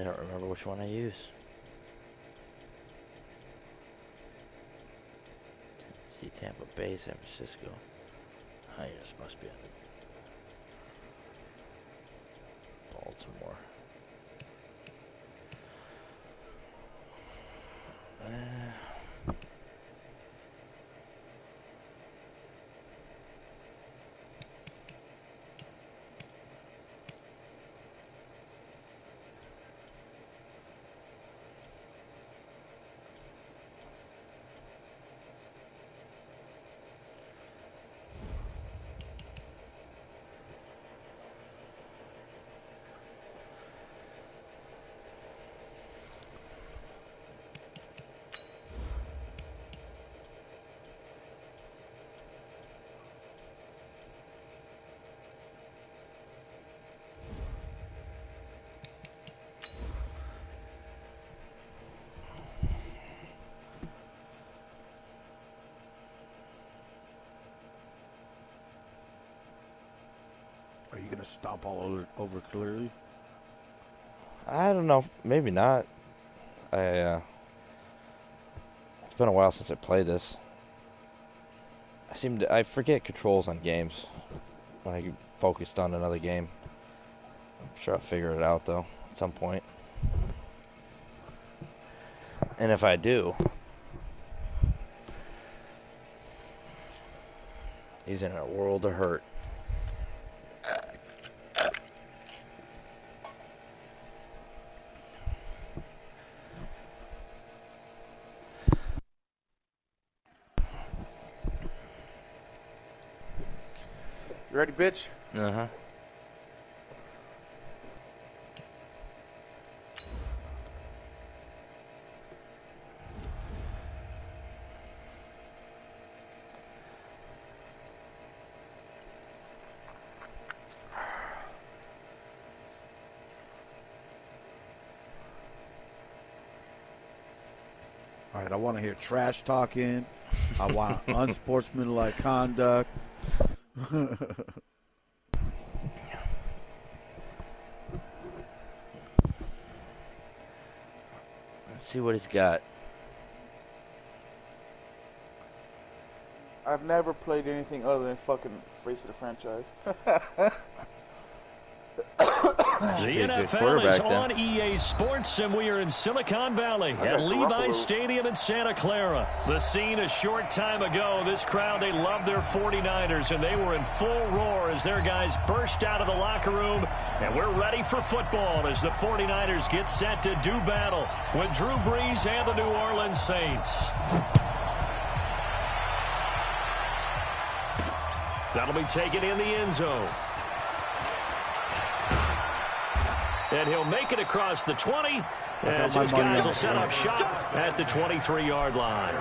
don't remember which one I used. See, Tampa Bay, San Francisco. Oh, yes, must be Baltimore. Are you gonna stomp all over Clearly? I don't know. Maybe not. It's been a while since I played this. I forget controls on games when I focused on another game. I'm sure I'll figure it out though at some point. And if I do, he's in a world of hurt. You ready, bitch? Uh-huh. All right, I want to hear trash talking. I want unsportsmanlike conduct. Let's see what he's got. I've never played anything other than fucking Face of the Franchise. The NFL is on EA Sports, and we are in Silicon Valley at Levi's Stadium in Santa Clara. The scene a short time ago. This crowd, they love their 49ers, and they were in full roar as their guys burst out of the locker room. And we're ready for football as the 49ers get set to do battle with Drew Brees and the New Orleans Saints. That'll be taken in the end zone. And he'll make it across the 20 as his guys will set up shop at the 23-yard line.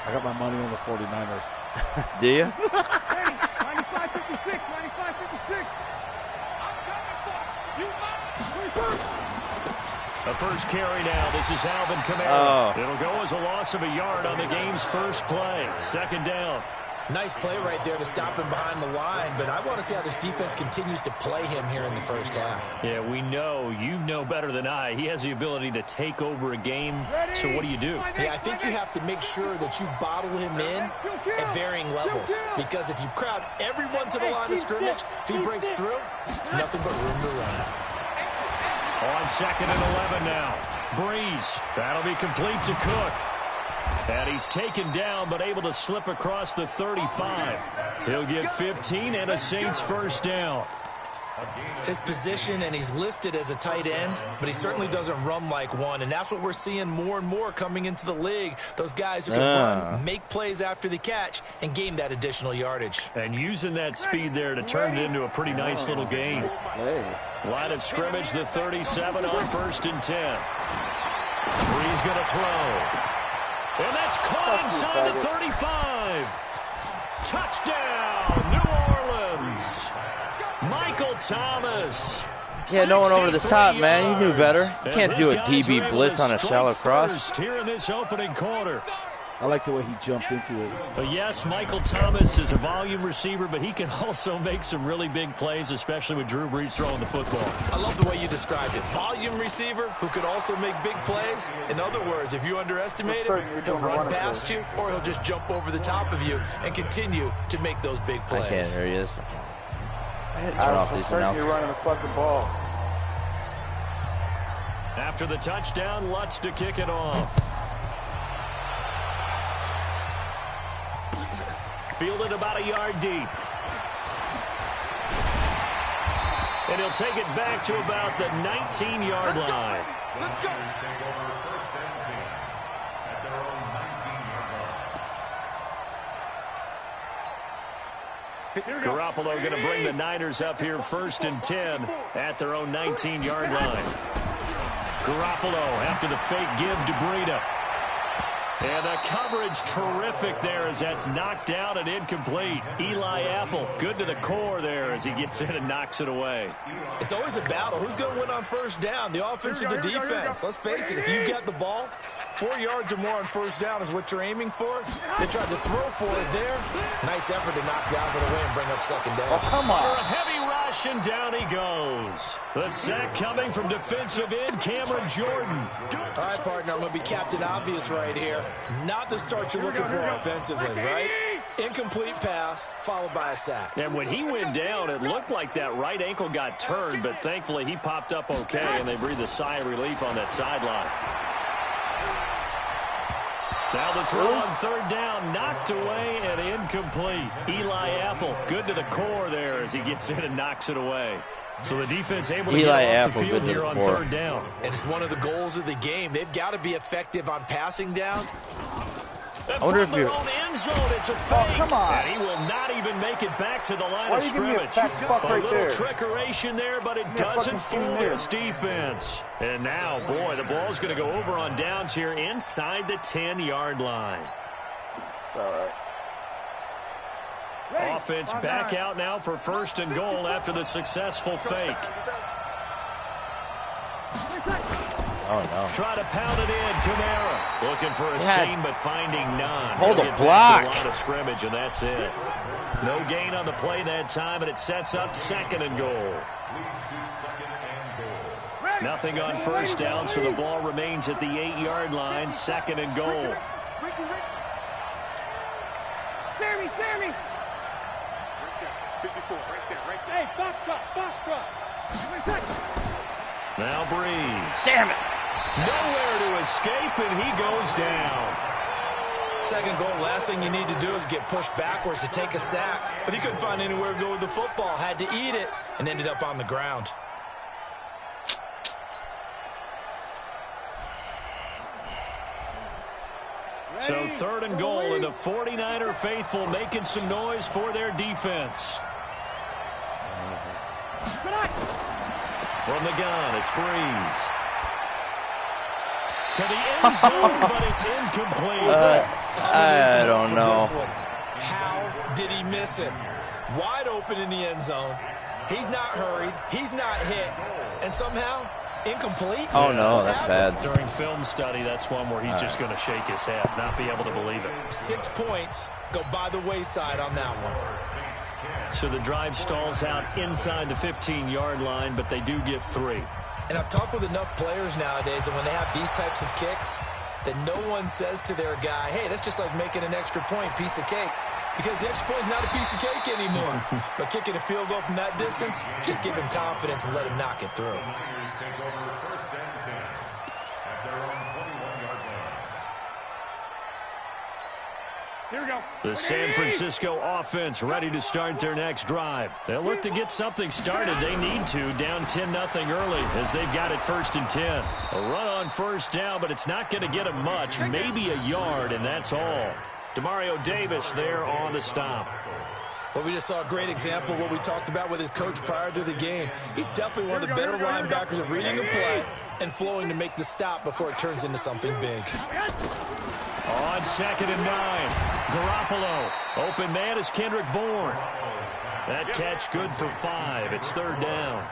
I got my money on the 49ers. Do you? 95-56, 95-56. I'm coming for you. A first carry now. This is Alvin Kamara. It'll go as a loss of a yard on the game's first play. Second down. Nice play right there to stop him behind the line, but I want to see how this defense continues to play him here in the first half. Yeah, we know. You know better than I. He has the ability to take over a game. So what do you do? Yeah, I think you have to make sure that you bottle him in at varying levels, because if you crowd everyone to the line of scrimmage, if he breaks through, it's nothing but room to run. On 2nd and 11 now. Brees. That'll be complete to Cook. And he's taken down, but able to slip across the 35. He'll get 15 and a Saints first down. His position, and he's listed as a tight end, but he certainly doesn't run like one, and that's what we're seeing more and more coming into the league. Those guys who can run, make plays after the catch, and gain that additional yardage. And using that speed there to turn it into a pretty nice little game. Line of scrimmage, the 37 on 1st and 10. Brees going to throw. And that's caught inside the 35. Touchdown, New Orleans. Michael Thomas. Yeah, no one over the top, man. You knew better. You can't do a DB blitz on a shallow cross. Here in this opening quarter. I like the way he jumped into it. But yes, Michael Thomas is a volume receiver, but he can also make some really big plays, especially with Drew Brees throwing the football. I love the way you described it. Volume receiver who could also make big plays. In other words, if you underestimate him, he'll run past you or he'll just jump over the top of you and continue to make those big plays. I can't hear you. I had to turn off these You're announcements. running the fucking ball. After the touchdown, Lutz to kick it off. Fielded about a yard deep. And he'll take it back to about the 19-yard line. Let's go. Garoppolo going to bring the Niners up here 1st and 10 at their own 19-yard line. Garoppolo after the fake give to Breida. And the coverage terrific there as that's knocked down and incomplete. Eli Apple good to the core there as he gets in and knocks it away. It's always a battle. Who's going to win on first down? The offense or the defense? Let's face it, if you've got the ball, 4 yards or more on first down is what you're aiming for. They tried to throw for it there. Nice effort to knock that one away and bring up second down. Oh, come on. For a heavy rush, and down he goes. The sack coming from defensive end Cameron Jordan. All right, partner, I'm going to be Captain Obvious right here. Not the start you're looking for offensively, right? Incomplete pass, followed by a sack. And when he went down, it looked like that right ankle got turned, but thankfully he popped up okay, and they breathed a sigh of relief on that sideline. Now the throw on third down, knocked away and incomplete. Eli Apple, good to the core there as he gets in and knocks it away. So the defense able to get off the field here on third down. And it's one of the goals of the game. They've got to be effective on passing downs. I wonder if you're own end zone, it's a fake. Oh, come on. And he will not even make it back to the line Why of you give me a scrimmage. fat fuck right little there? trickeration there, but it doesn't fool this defense. And now, boy, the ball's going to go over on downs here inside the 10-yard line. It's all right. Offense back out now for 1st and goal after the successful fake. Oh, no. Try to pound it in. Kamara looking for a seam, but finding none. Hold He'll a get block. back to the line of scrimmage, and that's it. No gain on the play that time, and it sets up 2nd and goal. Nothing on first down, so the ball remains at the 8-yard line. 2nd and goal. Sammy! 54, right there. Hey, box truck. Now Breeze. Damn it. Nowhere to escape, and he goes down. 2nd goal, last thing you need to do is get pushed backwards to take a sack. But he couldn't find anywhere to go with the football. Had to eat it and ended up on the ground. So 3rd and goal, and the 49er faithful making some noise for their defense. From the gun, it's Breeze. To the end zone, but it's incomplete. I don't know. How did he miss him? Wide open in the end zone. He's not hurried. He's not hit. And somehow, incomplete? Oh, no, that's bad. During film study, that's one where he's just going to shake his head, not be able to believe it. 6 points go by the wayside on that one. So the drive stalls out inside the 15-yard line, but they do get 3. And I've talked with enough players nowadays that when they have these types of kicks, that no one says to their guy, hey, that's just like making an extra point, piece of cake. Because the extra point is not a piece of cake anymore. But kicking a field goal from that distance, just give him confidence and let him knock it through. Here we go. The San Francisco offense ready to start their next drive. They'll look to get something started. They need to, down 10-0 early as they've got it 1st and 10. A run on first down, but it's not going to get them much, maybe a yard, and that's all. Demario Davis there on the stop. Well, we just saw a great example of what we talked about with his coach prior to the game. He's definitely one of the better linebackers at reading a play and flowing to make the stop before it turns into something big. On 2nd and 9, Garoppolo. Open man is Kendrick Bourne. That catch good for 5. It's 3rd down.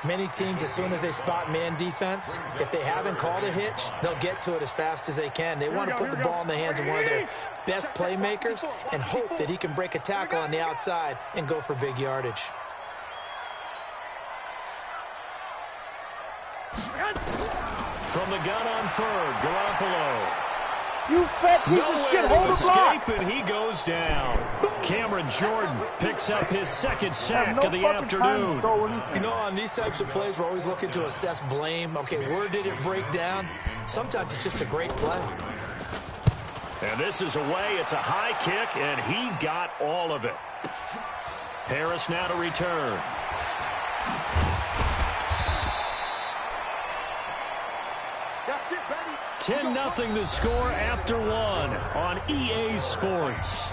Many teams, as soon as they spot man defense, if they haven't called a hitch, they'll get to it as fast as they can. They want to put the ball in the hands of one of their best playmakers and hope that he can break a tackle on the outside and go for big yardage. From the gun on third, Garoppolo. You fat piece of shit, hold the block! Escape, and he goes down. Cameron Jordan picks up his second sack of the afternoon. You know, on these types of plays, we're always looking to assess blame. Okay, where did it break down? Sometimes it's just a great play. And this is away. It's a high kick, and he got all of it. Harris now to return. That's it, baby. 10-0 the score after one on EA Sports.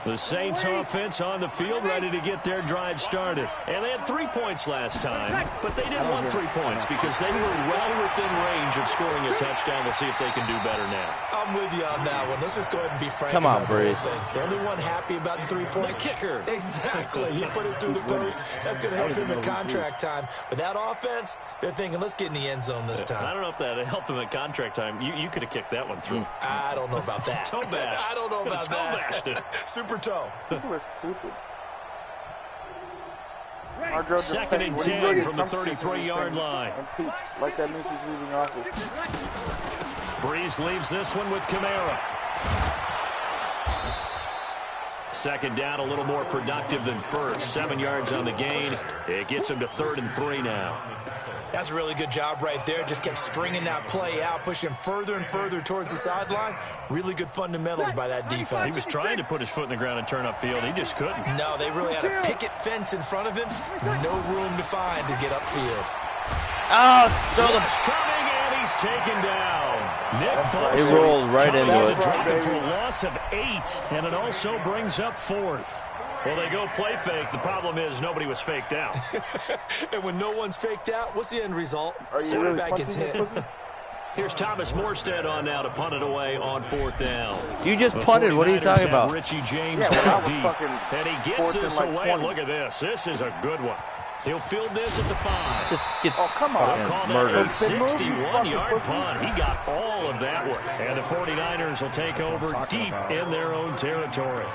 The Saints offense on the field, ready to get their drive started. And they had 3 points last time, but they didn't want 3 points because they were well within range of scoring a touchdown. We'll see if they can do better now. I'm with you on that one. Let's just go ahead and be frank. Come on, about the Breeze. whole thing. The only one happy about the 3-point kicker. Exactly. He put it through the post. That's going to help him in contract time. But that offense, they're thinking, let's get in the end zone this time. I don't know if that helped him at contract time. You could have kicked that one through. I don't know about that. Toe bash. I don't know about Toe that. bashed it. Super toe. People are stupid. Our girl just 2nd and texted me, 10 from the "What do you do?" 33-yard line. Impeached. Like that means he's leaving office. Breeze leaves this one with Kamara. 2nd down, a little more productive than first. 7 yards on the gain. It gets him to 3rd and 3 now. That's a really good job right there. Just kept stringing that play out, pushing further and further towards the sideline. Really good fundamentals by that defense. He was trying to put his foot in the ground and turn upfield. He just couldn't. No, they really had a picket fence in front of him. No room to find to get upfield. Oh, throw the... Rush coming, and he's taken down. Nick Bosa He rolled right into it. Dropping for a loss of 8, and it also brings up 4th. Well, they go play fake. The problem is nobody was faked out. And when no one's faked out, what's the end result? Are you really Quarterback gets punting hit. that pussy? Here's Thomas Morstead on now to punt it away on 4th down. You just The punted. What are you 49ers talking have about? Richie James Yeah, well, I was deep. fucking And he gets 4th and this like away. 20. Look at this. This is a good one. He'll field this at the 5. Just get Oh, come on. They'll call that murdered. a 61-yard punt. He got all of that one. And the 49ers will take over deep in their own territory.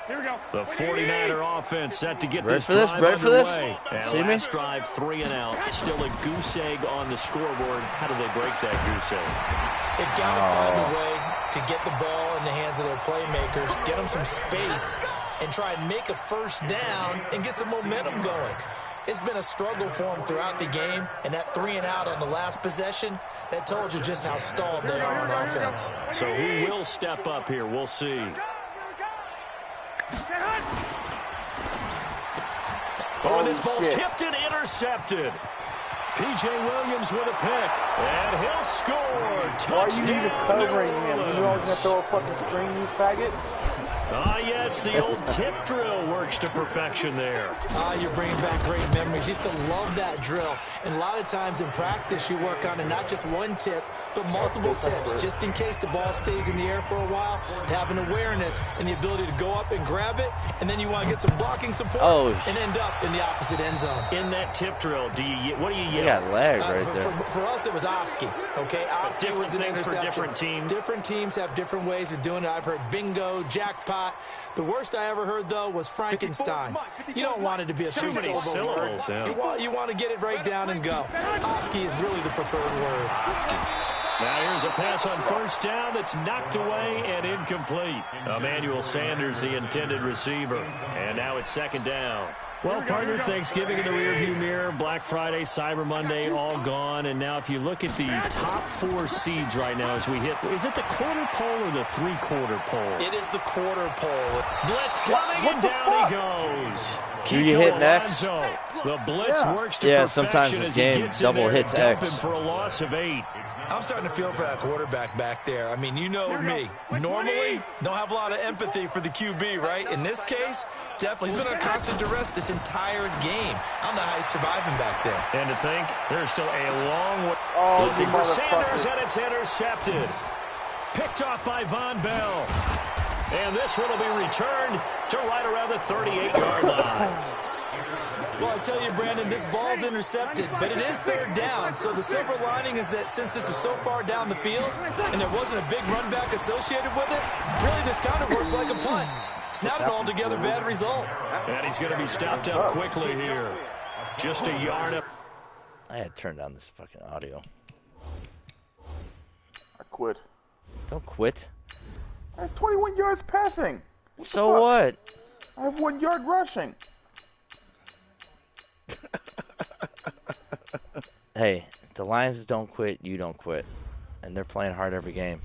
Here we go. The 49er offense set to get Ready this for this? drive Ready for this? underway. And See me? last drive, 3 and out. Still a goose egg on the scoreboard. How do they break that goose egg? They've got to find a way to get the ball in the hands of their playmakers, get them some space, and try and make a first down and get some momentum going. It's been a struggle for them throughout the game, and that 3 and out on the last possession, that told you just how stalled they are on offense. So who will step up here? We'll see. Oh, this ball's tipped and intercepted. P.J. Williams with a pick, and he'll score. Why are you even Touchdown, covering New him? You Orleans. always gonna throw a fucking screen, you faggot? Ah, yes, the old tip drill works to perfection there. You're bringing back great memories. Used to love that drill. And a lot of times in practice, you work on it, not just one tip, but multiple tips, just in case the ball stays in the air for a while, to have an awareness and the ability to go up and grab it, and then you want to get some blocking support and end up in the opposite end zone. In that tip drill, what do you yell? You got lag right there. For us, it was Oski. Okay, Oski different was an things for interception. different teams. Different teams have different ways of doing it. I've heard bingo, jackpot. The worst I ever heard, though, was Frankenstein. You don't want it to be a Too many three-syllable word. syllables, You want to get it right down and go. Oski is really the preferred word. Now here's a pass on first down that's knocked away and incomplete. Emmanuel Sanders, the intended receiver. And now it's 2nd down. Well, partner, Thanksgiving in the rearview mirror, Black Friday, Cyber Monday, all gone. And now if you look at the top 4 seeds right now as we hit, is it the quarter pole or the three-quarter pole? It is the quarter pole. Blitz coming, and down he goes. Do you hit X? The blitz works to perfection sometimes this as he game gets double in there hits and dump X. him for a loss of 8. I'm starting to feel for that quarterback back there. I mean, you know me. Normally, don't have a lot of empathy for the QB, right? In this case, definitely. He's been on constant duress this entire game. I don't know how he's surviving back there. And to think, there's still a long way. Oh, Looking you for Sanders, motherfucker. and it's intercepted. Picked off by Von Bell. And this one will be returned to right around the 38-yard line. Well, I tell you, Brandon, this ball's intercepted, but it is third down. So the silver lining is that since this is so far down the field and there wasn't a big run back associated with it, really this kind of works like a punt. It's not an altogether bad result. And he's going to be stopped up quickly here. Just a yard up. I had to turn down this fucking audio. I quit. Don't quit. I have 21 yards passing. So what? I have 1 yard rushing. Hey, the Lions don't quit, you don't quit. And they're playing hard every game.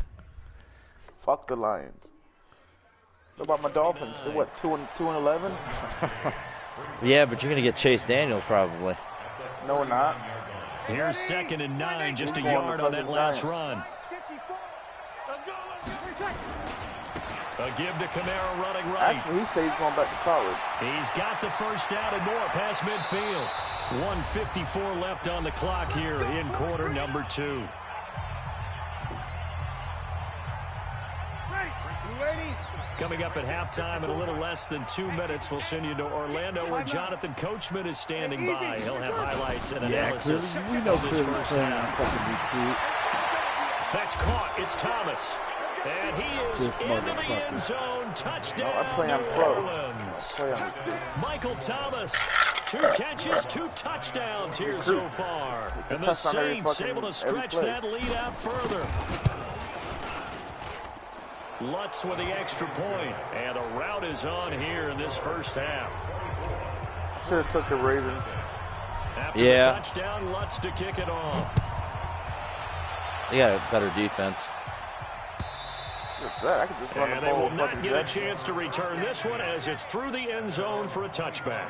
Fuck the Lions. What about my Dolphins? They're what, 2-11? Yeah, but you're going to get Chase Daniels probably. No, we're not. Here's 2nd and 9, just a We're going yard to on that fucking last Giants. run. A give to Kamara running right. Actually, he said he's going back to college. He's got the first down and more past midfield. 1:54 left on the clock here in quarter number 2. Coming up at halftime in a little less than 2 minutes, we'll send you to Orlando where Jonathan Coachman is standing by. He'll have highlights and analysis. We know of this clearly first playing on half. fucking recruit. That's caught. It's Thomas. And he is This into the motherfucker. end zone. Touchdown, No, I play on New pro. Orleans. Play on recruit. Michael Thomas, 2 catches, 2 touchdowns here so far. And the touchdown every Saints fucking- able to every stretch play. that lead out further. Lutz with the extra point, and a rout is on here in this first half. Should have took the Ravens. After the Yeah. touchdown, Lutz to kick it off. They got a better defense. Just that. I could just run And the they ball will with not fucking get a Jackson. chance to return this one as it's through the end zone for a touchback.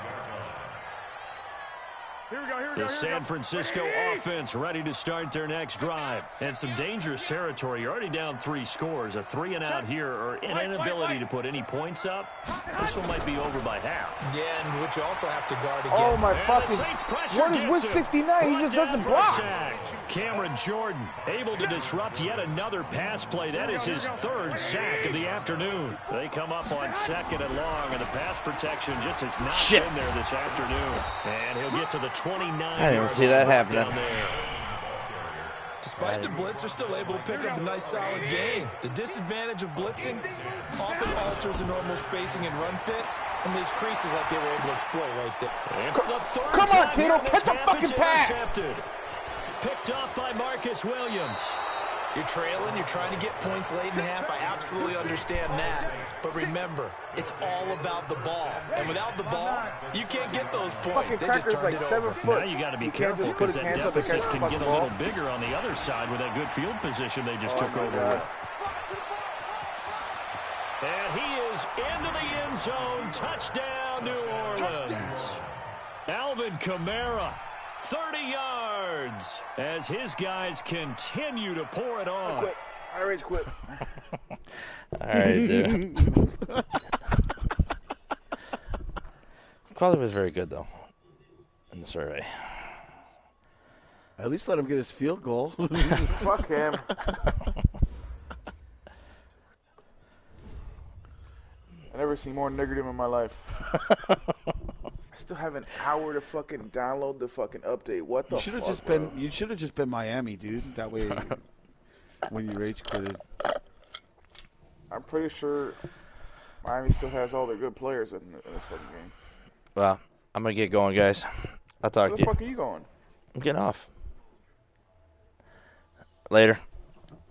The San Francisco offense ready to start their next drive. And some dangerous territory. You're already down 3 scores. A 3-and-out here or an inability to put any points up. This one might be over by half. Yeah, and which you also have to guard again. Oh, my And the fucking... Saints pressure What is gets with him. 69? He Brought just down doesn't for a block. sack. Cameron Jordan able to disrupt yet another pass play. That is his 3rd sack of the afternoon. They come up on 2nd and long, and the pass protection just has not been there this afternoon. And he'll get to the 29. I didn't even see that happening. Down there. Despite the blitz, they're still able to pick up a nice, solid game. The disadvantage of blitzing often alters the normal spacing and run fits and leaves creases like they were able to exploit right there. And for the 3rd Come on, time Kato, here in this catch the half, fucking it's pass. intercepted. Picked up by Marcus Williams. You're trailing, you're trying to get points late in the half. I absolutely understand that. But remember, it's all about the ball. And without the ball, you can't get those points. They Fucking just Cracker's turned like it 7 over. foot. Now you got to be He can't careful just put because his that hands up and deficit catch the can get a fucking little ball. bigger on the other side with that good field position they just took my over God. with. And he is into the end zone. Touchdown, New Orleans. Alvin Kamara, 30 yards, as his guys continue to pour it on. Quit. I rage quit. All right, dude. Crowley was very good, though, in the survey. At least let him get his field goal. Fuck him. I never seen more negative in my life. I still have an hour to fucking download the fucking update. What the You should have fuck, just bro? been. You should have just been Miami, dude. That way, when you rage quitted. I'm pretty sure Miami still has all their good players in this fucking game. Well, I'm going to get going, guys. I'll talk Where to the you. fuck are you going? I'm getting off. Later.